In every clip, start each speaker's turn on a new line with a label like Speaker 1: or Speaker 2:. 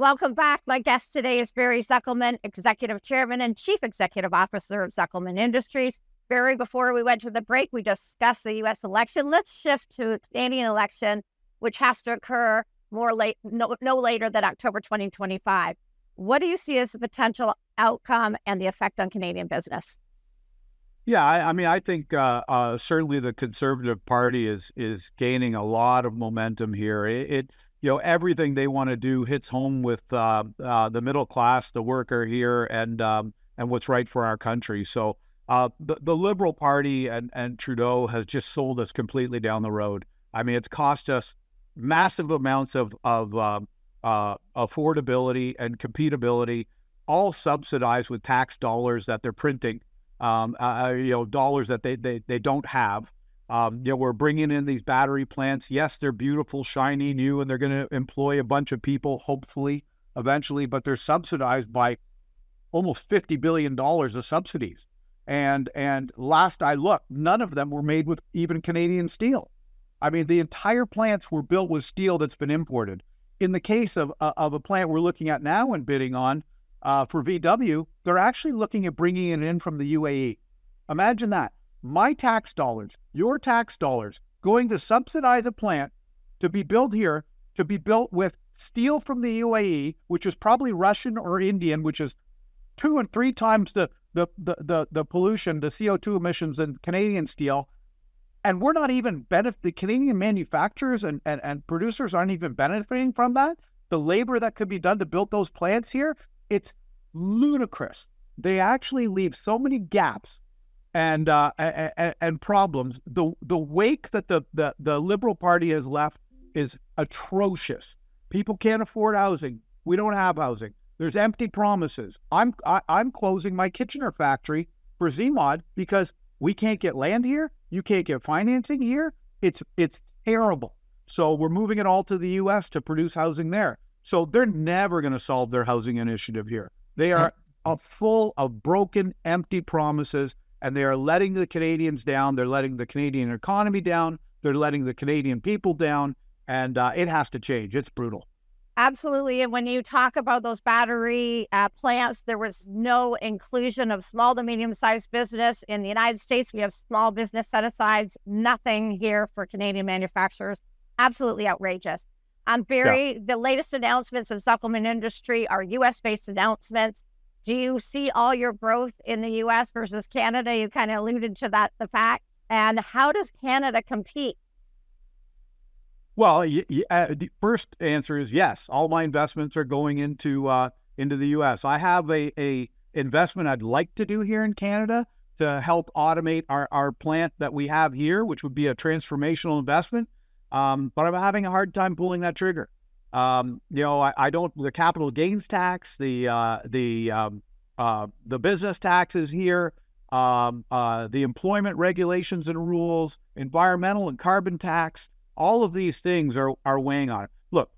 Speaker 1: Welcome back. My guest today is Barry Zuckelman, Executive Chairman and Chief Executive Officer of Zuckelman Industries. Barry, before we went to the break, we discussed the U.S. election. Let's shift to a Canadian election, which has to occur no later than October 2025. What do you see as the potential outcome and the effect on Canadian business?
Speaker 2: Yeah, I think certainly the Conservative Party is gaining a lot of momentum here. Everything they want to do hits home with the middle class, the worker here, and what's right for our country. So the Liberal Party and Trudeau has just sold us completely down the road. I mean, it's cost us massive amounts of affordability and competability, all subsidized with tax dollars that they're printing. Dollars that they don't have. We're bringing in these battery plants. Yes, they're beautiful, shiny, new, and they're going to employ a bunch of people, hopefully, eventually, but they're subsidized by almost $50 billion of subsidies. And last I looked, none of them were made with even Canadian steel. I mean, the entire plants were built with steel that's been imported. In the case of a plant we're looking at now and bidding on, for VW, they're actually looking at bringing it in from the UAE. Imagine that. My tax dollars, your tax dollars, going to subsidize a plant to be built here, to be built with steel from the UAE, which is probably Russian or Indian, which is 2 and 3 times the pollution, the CO2 emissions than Canadian steel. And we're not even the Canadian manufacturers and producers aren't even benefiting from that. The labor that could be done to build those plants here, it's ludicrous. They actually leave so many gaps and problems. The wake that the Liberal Party has left is atrocious. People can't afford housing. We don't have housing. There's empty promises. I'm closing my Kitchener factory for ZMod because we can't get land here. You can't get financing here. It's terrible. So we're moving it all to the U.S. to produce housing there. So they're never going to solve their housing initiative here. They are full of broken, empty promises, and they are letting the Canadians down. They're letting the Canadian economy down. They're letting the Canadian people down, and it has to change. It's brutal.
Speaker 1: Absolutely. And when you talk about those battery plants, there was no inclusion of small to medium-sized business. In the United States, we have small business set-asides, nothing here for Canadian manufacturers. Absolutely outrageous. Barry, The latest announcements of Zuckelman Industry are U.S.-based announcements. Do you see all your growth in the U.S. versus Canada? You kind of alluded to that, the fact. And how does Canada compete?
Speaker 2: Well, the first answer is yes. All my investments are going into the U.S. I have a investment I'd like to do here in Canada to help automate our plant that we have here, which would be a transformational investment. But I'm having a hard time pulling that trigger. I don't. The capital gains tax, the business taxes here, the employment regulations and rules, environmental and carbon tax. All of these things are weighing on it. Look,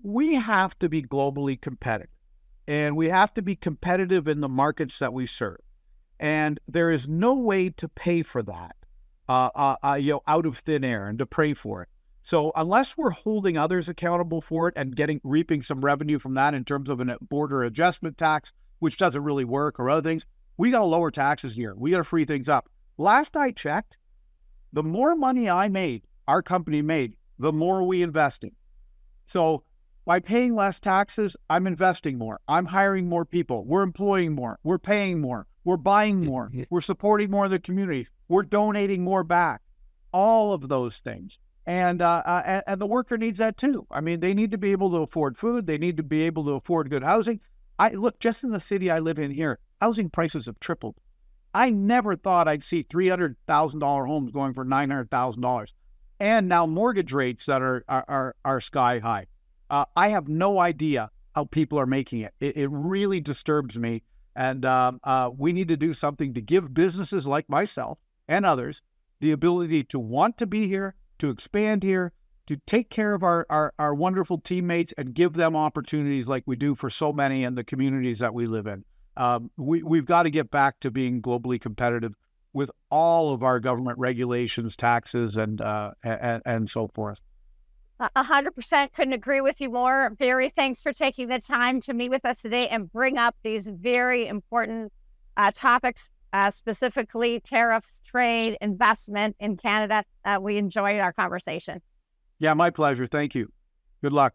Speaker 2: we have to be globally competitive, and we have to be competitive in the markets that we serve. And there is no way to pay for that, out of thin air and to pray for it. So unless we're holding others accountable for it and reaping some revenue from that in terms of a border adjustment tax, which doesn't really work, or other things, we got to lower taxes here. We got to free things up. Last I checked, the more money our company made, the more we invested. So by paying less taxes, I'm investing more. I'm hiring more people. We're employing more. We're paying more. We're buying more. We're supporting more of the communities. We're donating more back. All of those things. And the worker needs that too. I mean, they need to be able to afford food. They need to be able to afford good housing. Look, just in the city I live in here, housing prices have tripled. I never thought I'd see $300,000 homes going for $900,000. And now mortgage rates that are sky high. I have no idea how people are making it. It really disturbs me. And we need to do something to give businesses like myself and others the ability to want to be here, to expand here, to take care of our wonderful teammates and give them opportunities like we do for so many in the communities that we live in. We've got to get back to being globally competitive with all of our government regulations, taxes, and so forth.
Speaker 1: 100% couldn't agree with you more. Barry, thanks for taking the time to meet with us today and bring up these very important topics, specifically tariffs, trade, investment in Canada. We enjoyed our conversation.
Speaker 2: Yeah, my pleasure. Thank you. Good luck.